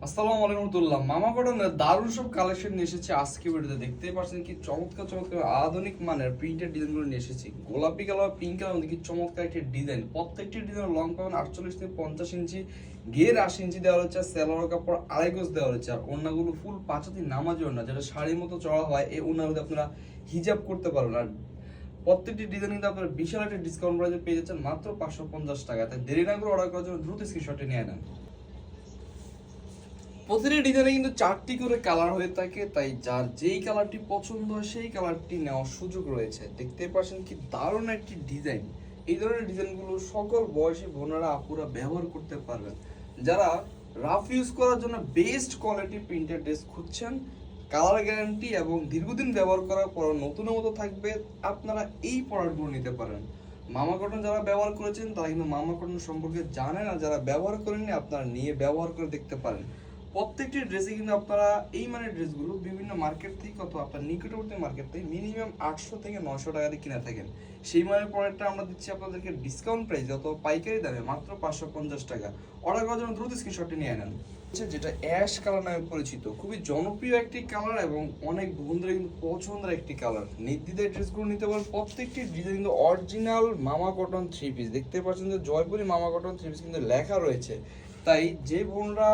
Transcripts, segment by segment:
আসসালামু আলাইকুম রাহমাতুল্লাহ। মামা কটনের দারুণ সব কালেকশন নিয়ে এসেছি আজকে ভিডিওতে। দেখতেই পাচ্ছেন কি চমৎকার চমৎকার আধুনিক মানের প্রিন্টেড ডিজাইনগুলো নিয়ে এসেছি। গোলাপি কালার, পিঙ্ক কালার মধ্যে কি চমৎকার একটি ডিজাইন। প্রত্যেকটি ডিজাইন লং পাবেন 48 থেকে 50 ইঞ্চি, ঘের 80 ইঞ্চি দেওয়া হচ্ছে, সেলোয়ার কাপড় আড়াই গজ দেওয়া হচ্ছে। আর ওড়নাগুলো ফুল পাঁচাতি নামাজি ওড়না, যেটা শাড়ির মতো চড়া হয়। এই ওড়নাগুলো আপনারা হিজাব করতে পারবেন। আর প্রত্যেকটি ডিজাইন কিন্তু আপনারা বিশাল একটা ডিসকাউন্ট প্রাইসে পেয়ে যাচ্ছেন মাত্র 550 টাকা। তাই দেরি না করে অর্ডার করার জন্য দ্রুত স্ক্রিনশটে নিয়ে নেন। প্রতিটি ডিজাইনে কিন্তু 4টি করে কালার হয়ে থাকে, তাই যার যেই কালারটি পছন্দ হয় সেই কালারটি নেওয়ার সুযোগ রয়েছে। দেখতে পাচ্ছেন কি দারুণ একটি ডিজাইন। এই ধরনের ডিজাইনগুলো সকল বয়সী বোনেরা আপুরা ব্যবহার করতে পারবেন। যারা রাফ ইউজ করার জন্য বেস্ট কোয়ালিটি প্রিন্টেড ড্রেস খুঁজছেন, কালার গ্যারান্টি এবং দীর্ঘদিন ব্যবহার করার পর নতুনের মতো থাকবে, আপনারা এই প্রোডাক্টগুলো নিতে পারেন। মামা কটন যারা ব্যবহার করেছেন তারা কিন্তু মামা কটন সম্পর্কে জানেন, আর যারা ব্যবহার করেননি আপনারা নিয়ে ব্যবহার করে দেখতে পারেন। প্রত্যেকটি ড্রেসে কিন্তু আপনারা এই মানের ড্রেসগুলো বিভিন্ন মার্কেট থেকে অথবা আপনার নিকটবর্তী মার্কেট থেকে মিনিমাম 800 থেকে 900 টাকা দিয়ে কিনে থাকেন। সেই মানের প্রোডাক্টটা আমরা দিচ্ছি আপনাদেরকে ডিসকাউন্ট প্রাইস অথবা পাইকারি দামে মাত্র 550 টাকা। অর্ডার করার জন্য দ্রুত স্ক্রিনশটটি নিয়ে নেন। যেটা অ্যাশ কালার নামে পরিচিত, খুবই জনপ্রিয় একটি কালার এবং অনেক বন্ধুরা কিন্তু পছন্দের একটি কালার। নির্দ্বিধায় ড্রেসগুলো নিতে পারেন। প্রত্যেকটি ডিজাইন কিন্তু অরিজিনাল মামা কটন থ্রি পিস। দেখতে পাচ্ছেন যে জয়পুরি মামা কটন থ্রি পিস কিন্তু লেখা রয়েছে। তাই যে বোনরা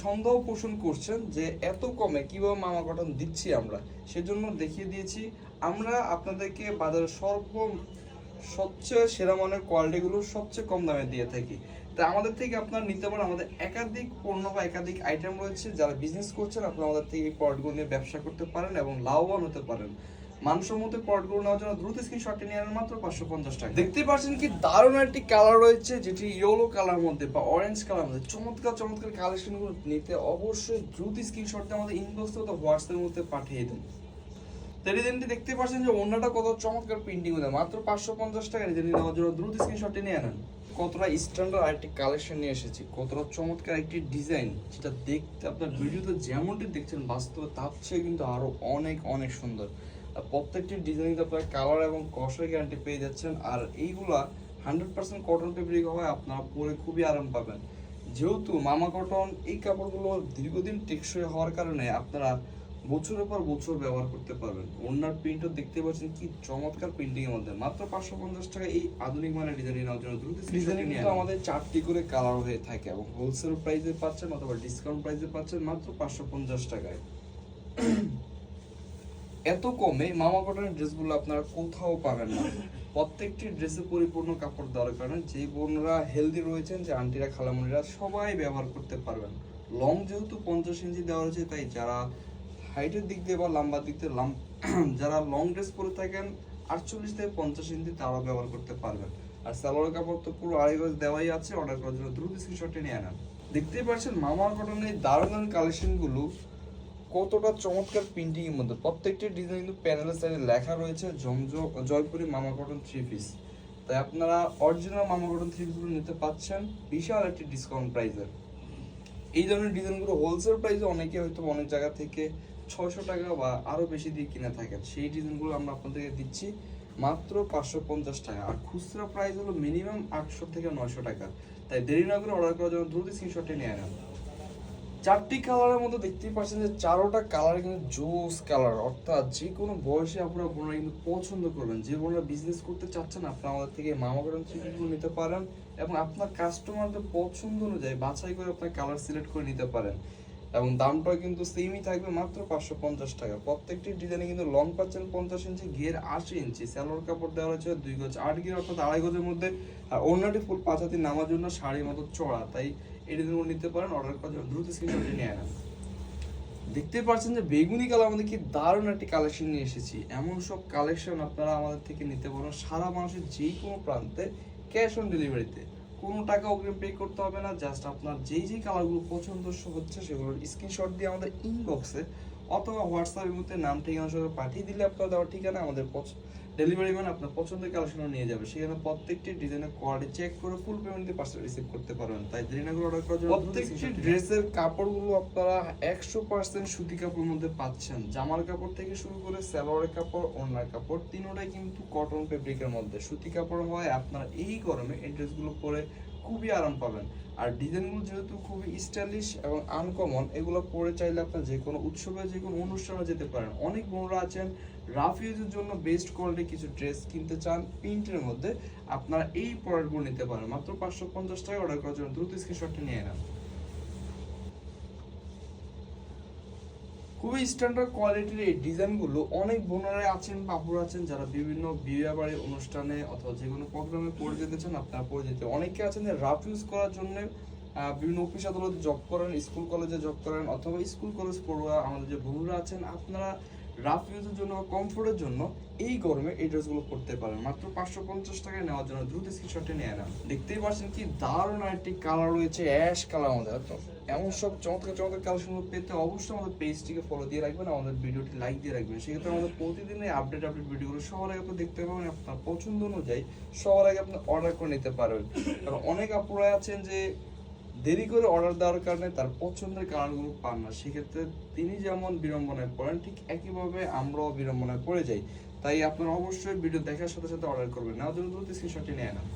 সন্দেহ পোষণ করছেন যে এত কমে কিভাবে মামা কটন দিচ্ছি আমরা, সেজন্য দেখিয়ে দিয়েছি। আমরা আপনাদেরকে বাজারের সবচেয়ে সেরা মানের কোয়ালিটিগুলো সবচেয়ে কম দামে দিয়ে থাকি। তাই আমাদের থেকে আপনারা নিতে পারেন। আমাদের একাধিক পণ্য বা একাধিক আইটেম রয়েছে। যারা বিজনেস করছেন আপনারা আমাদের থেকে এই প্রোডাক্টগুলো নিয়ে ব্যবসা করতে পারেন এবং লাভবান হতে পারেন। মানসম্মত প্রোডাক্টগুলো নেওয়ার জন্য দ্রুত স্ক্রিনশটটি নিয়ে নেন মাত্র 550 টাকা। দেখতে পাচ্ছেন কি দারুণ একটি কালার রয়েছে, যেটি ইয়েলো কালার মধ্যে বা অরেঞ্জ কালার মধ্যে চমৎকার চমৎকার কালেকশনগুলো নিতে অবশ্যই দ্রুত স্ক্রিনশটটা আমাদের ইনবক্স অথবা হোয়াটসঅ্যাপের মধ্যে পাঠিয়ে দিন। ডিজাইনটি দেখতে পাচ্ছেন যে ওড়নাটা কত চমৎকার প্রিন্টিং হয়ে মাত্র 550 টাকা। ডিজাইনটি নেওয়ার জন্য দ্রুত স্ক্রিনশটটি নিয়ে নেন। কতটা স্ট্যান্ডার্ড আরেকটি কালেকশন নিয়ে এসেছি, কতটা চমৎকার একটি ডিজাইন, যেটা দেখতে আপনার ভিডিওতে যেমনটি দেখছেন বাস্তবে তার চেয়ে কিন্তু আরো অনেক অনেক সুন্দর। আর প্রত্যেকটি ডিজাইন কিন্তু আপনার কালার এবং কষের গ্যারান্টি পেয়ে যাচ্ছেন। আর এইগুলা 100% কটন ফেব্রিক হয়, আপনারা পরে খুবই আরাম পাবেন। যেহেতু মামা কটন এই কাপড়গুলো দীর্ঘদিন টেকসই হওয়ার কারণে আপনারা বছরের পর বছর ব্যবহার করতে পারবেন। ওড়নার প্রিন্টও দেখতে পাচ্ছেন কি চমৎকার প্রিন্টিং এর মধ্যে মাত্র 550 টাকা। এই আধুনিক মানের ডিজাইন নেওয়ার জন্য দ্রুত ডিজাইন কিন্তু আমাদের 4টি করে কালার হয়ে থাকে এবং হোলসেল প্রাইসে পাচ্ছেন অথবা ডিসকাউন্ট প্রাইসে পাচ্ছেন মাত্র 550 টাকায়। এত কমে মামা কটনের ড্রেসগুলো আপনারা কোথাও পাবেন না। প্রত্যেকটি ড্রেসে পরিপূর্ণ কাপড় দেওয়ার কারণে যেই বোনরা হেলদি রয়েছেন, যে আন্টিরা খালামণিরা সবাই ব্যবহার করতে পারবেন। লং যেহেতু 50 ইঞ্চি দেওয়া হয়েছে, তাই যারা হাইটের দিক দিয়ে বা লম্বার দিক দিয়ে যারা লং ড্রেস পরে থাকেন 48 থেকে 50 ইঞ্চি তারাও ব্যবহার করতে পারবেন। আর সালোয়ার কাপড় তো পুরো আড়াই গজ দেওয়াই আছে। অর্ডার করার জন্য দ্রুত স্ক্রিনশটে নিয়ে নেন। দেখতেই পাচ্ছেন মামা কটনের দারুণ কালেকশনগুলো কতটা চমৎকার প্রিন্টিং এর মধ্যে। প্রত্যেকটি ডিজাইন কিন্তু প্যানেলের সাইডে লেখা রয়েছে জয়পুরি মামা কটন থ্রি পিস। তাই আপনারা অরিজিনাল মামা কটন থ্রি পিসগুলো নিতে পাচ্ছেন বিশাল একটি ডিসকাউন্ট প্রাইসে। এই ধরনের ডিজাইনগুলো হোলসেল প্রাইসে অনেকে হয়তো অনেক জায়গা থেকে 600 টাকা বা আরো বেশি দিয়ে কিনে থাকেন। সেই ডিজাইনগুলো আমরা আপনাদেরকে দিচ্ছি মাত্র 550 টাকা। আর খুচরা প্রাইস হলো মিনিমাম 800 থেকে 900 টাকা। তাই দেরি না করে অর্ডার করার জন্য দ্রুত স্ক্রিনশটে নিয়ে নেন। 4টি কালারের মধ্যে দেখতেই পাচ্ছেন যে 4টা কালার কিন্তু জোস কালার, অর্থাৎ যে কোনো বয়সে আপনারা বোনরা কিন্তু পছন্দ করবেন। যে বোনরা বিজনেস করতে চাচ্ছেন আপনারা আমাদের থেকে মামা কটন থ্রি পিসগুলো নিতে পারেন এবং আপনার কাস্টমারদের পছন্দ অনুযায়ী বাছাই করে আপনার কালার সিলেক্ট করে নিতে পারেন। এবং দামটাও কিন্তু সেমই থাকবে মাত্র 550 টাকা। প্রত্যেকটি ডিজাইনে কিন্তু লং পাচ্ছেন 50 ইঞ্চি, ঘের 80 ইঞ্চি, সালোয়ার কাপড় দেওয়া হয়েছে 2 গজ 8 ঘের অর্থাৎ আড়াই গজের মধ্যে। আর ওড়নাটি ফুল পাঁচাতি নামার জন্য শাড়ির মতো চড়া, তাই এই ডিজাইনগুলো নিতে পারেন। অর্ডার করার জন্য দ্রুত স্ক্রিনশটে নিয়ে নেন। দেখতে পাচ্ছেন যে বেগুনি কালার আমাদের কি দারুণ একটি কালেকশন নিয়ে এসেছি। এমন সব কালেকশন আপনারা আমাদের থেকে নিতে পারেন সারা মানুষের যে কোনো প্রান্তে, ক্যাশ অন ডেলিভারিতে। কোনো টাকা অগ্রিম পে করতে হবে না। জাস্ট আপনার যেই যেই কালারগুলো পছন্দ হচ্ছে সেগুলোর স্ক্রিনশট দিয়ে আমাদের ইনবক্সে অথবা হোয়াটসঅ্যাপের মধ্যে নাম ঠিকানা সহ পাঠিয়ে দিলে আপনার দেওয়ার ঠিকানা আমাদের ডেলিভারি ম্যান আপনার পছন্দের কালেকশন নিয়ে যাবে। সেখানে প্রত্যেকটি ডিজাইনের কোয়ালিটি চেক করে ফুল পেমেন্ট দিয়ে পার্সেল রিসিভ করতে পারবেন। তাই দেরি না করে অর্ডার করার জন্য প্রত্যেকটি ড্রেসের কাপড়গুলো আপনারা 100% সুতি কাপড়ের মধ্যে পাচ্ছেন। জামার কাপড় থেকে শুরু করে সালোয়ারের কাপড়, ওড়নার কাপড় তিনটাই কিন্তু কটন ফেব্রিকের মধ্যে। সুতি কাপড় হয়। আপনারা এই গরমে এই ড্রেসগুলো পরে খুবই আরাম পাবেন। আর ডিজাইনগুলো যেহেতু খুবই স্টাইলিশ এবং আনকমন, এগুলো পরে চাইলে আপনার যে কোনো উৎসবে যে কোনো অনুষ্ঠানে যেতে পারেন। অনেক বোনরা আছেন রাফ ইউজের জন্য বেস্ট কোয়ালিটি কিছু ড্রেস কিনতে চান প্রিন্টের মধ্যে, আপনারা এই প্রোডাক্টগুলো নিতে পারেন। মাত্র 550 টাকা অর্ডার করার জন্য দ্রুত স্ক্রিনশটটা নিয়ে নেন। খুবই স্ট্যান্ডার্ড কোয়ালিটির এই ডিজাইনগুলো অনেক বোনেরা আছেন বা আপুরা আছেন যারা বিভিন্ন বিয়ে বাড়ি অনুষ্ঠানে অথবা যে কোনো প্রোগ্রামে পরে যেতে চান, আপনারা পরে যেতে। অনেকে আছেন যে রাফ ইউজ করার জন্য বিভিন্ন অফিস আদালতে জব করেন, স্কুল কলেজে জব করেন, অথবা স্কুল কলেজ পড়ুয়া আমাদের যে বন্ধুরা আছেন, আপনারা রাফ ইউজের জন্য বা কমফোর্টের জন্য এই গরমে এই ড্রেসগুলো পরতে পারেন। মাত্র 550 টাকায় নেওয়ার জন্য দ্রুত স্ক্রিনশটে নিয়ে নেন। দেখতেই পাচ্ছেন কি দারুণ একটি কালার রয়েছে, অ্যাশ কালার আমাদের। তো এমন সব চমৎকার চমৎকার কালেকশনগুলো পেতে অবশ্যই আমাদের পেজটিকে ফলো দিয়ে রাখবেন, আমাদের ভিডিওটি লাইক দিয়ে রাখবেন। সেক্ষেত্রে আমাদের প্রতিদিনের আপডেট ভিডিওগুলো সবার আগে আপনি দেখতে পাবেন, আপনার পছন্দ অনুযায়ী সবার আগে আপনি অর্ডার করে নিতে পারবেন। কারণ অনেক আপুরা আছেন যে দেরি করে অর্ডার দেওয়ার কারণে তার পছন্দের কালারগুলো পান না। সেক্ষেত্রে তিনি যেমন বিড়ম্বনায় পড়েন, ঠিক একইভাবে আমরাও বিড়ম্বনায় পড়ে যাই। তাই আপনারা অবশ্যই ভিডিও দেখার সাথে সাথে অর্ডার করবেন, নেওয়ার জন্য দ্রুত স্ক্রিনশটটি নিয়ে নেন।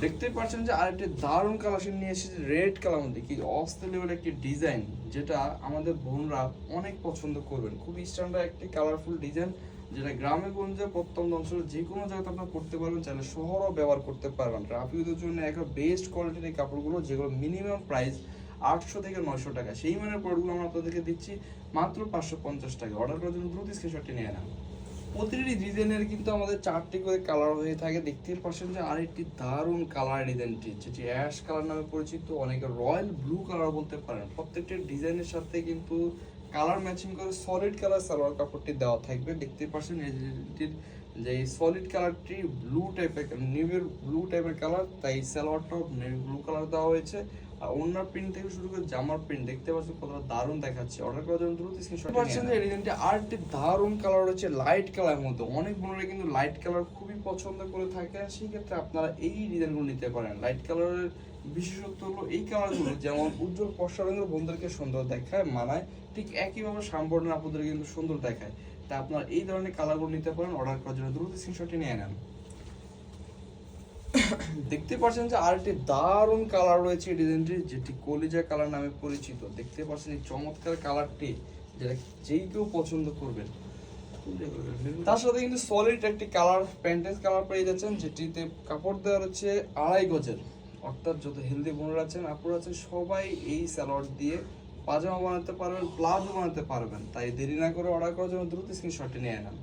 দেখতেই পাচ্ছেন যে আরেকটি দারুণ কালেকশন নিয়ে এসেছে রেড কালার মধ্যে, কি অস্থির লেভেল একটি ডিজাইন, যেটা আমাদের বোনরা অনেক পছন্দ করবেন। খুবই স্ট্যান্ডার্ড একটি কালারফুল ডিজাইন, যেটা গ্রামে গঞ্জে প্রত্যন্ত অঞ্চলে যে কোনো জায়গাতে আপনারা করতে পারবেন, চাইলে শহরও ব্যবহার করতে পারবেন। রাফ ইউজের জন্য একটা বেস্ট কোয়ালিটির এই কাপড়গুলো, যেগুলো মিনিমাম প্রাইস 800 থেকে 900 টাকা। সেই মানের প্রোডাক্টগুলো আমরা আপনাদেরকে দিচ্ছি মাত্র 550 টাকা। অর্ডার করার জন্য দ্রুত স্ক্রিনশটটি নিয়ে নেন। প্রতিটি ডিজাইনের কিন্তু আমাদের 4টি করে কালার হয়ে থাকে। দেখতেই পাচ্ছেন যে আরেকটি দারুণ কালার ডিজাইনটি, যেটি অ্যাশ কালার নামে পরিচিত, অনেকে রয়্যাল ব্লু কালার বলতে পারেন। প্রত্যেকটি ডিজাইনের সাথে কিন্তু কালার ম্যাচিং করে সলিড কালার সালোয়ার কাপড়টি দেওয়া থাকবে। দেখতেই পাচ্ছেন এটির যে সলিড কালারটি ব্লু টাইপের, নেভি ব্লু টাইপের কালার, তাই সালোয়ারটাও নেভি ব্লু কালার দেওয়া হয়েছে। আর ওনার প্রিন্ট থেকে শুরু করে জামার প্রিন্ট দেখতে পাচ্ছেন কতটা দারুণ দেখাচ্ছে। অর্ডার করার জন্য দ্রুত স্ক্রিনশট পাচ্ছেন যে এই ডিজাইনটি আরেকটি দারুণ কালার রয়েছে লাইট কালারের মধ্যে। অনেক বোনেরা কিন্তু লাইট কালার খুবই পছন্দ করে থাকে, সেই ক্ষেত্রে আপনারা এই ডিজাইনগুলো নিতে পারেন। লাইট কালারের বিশেষত্ব হলো এই কালারগুলো যেমন উজ্জ্বল ফর্সা রঙের বোনদেরকে সুন্দর দেখায়, মানায়, ঠিক একইভাবে শ্যামবর্ণের আপুদের কিন্তু সুন্দর দেখায়। তাই আপনারা এই ধরনের কালারগুলো নিতে পারেন। অর্ডার করার জন্য দ্রুত স্ক্রিনশটটি নিয়ে নেন। দেখতে পাচ্ছেন যে আরেকটি দারুণ কালার রয়েছে এই ডিজাইনটি, যেটি কলিজা কালার নামে পরিচিত। দেখতে পাচ্ছেন এই চমৎকার কালারটি, যেটা যেই কেউ পছন্দ করবেন। তার সাথে কিন্তু সলিড একটি কালার প্যান্টেজ কালার পেয়ে যাচ্ছেন, যেটিতে কাপড় দেওয়া হচ্ছে 2.5 গজের। অর্থাৎ যত হেলদি বোনরা আছেন, আপুরা আছেন, সবাই এই সালোয়ার দিয়ে পাজামা বানাতে পারবেন, প্লাজো বানাতে পারবেন। তাই দেরি না করে অর্ডার করার জন্য দ্রুত স্ক্রিনশটটি নিয়ে নেন।